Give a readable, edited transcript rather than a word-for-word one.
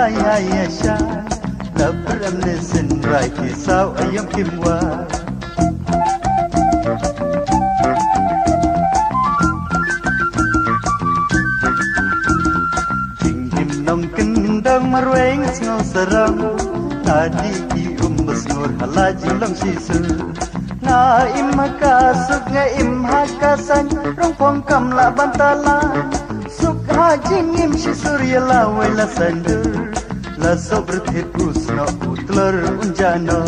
Yasha Labram listen right kisau ayam kimwa Jing him nong kendang marweng ngau serang Tadi ki besnur halaji long sisu Na im makasuk nga im hakasan Rong pong kam la bantalan Suk hajing im shisurya la wela sandur La sobret hit usno utlar unjana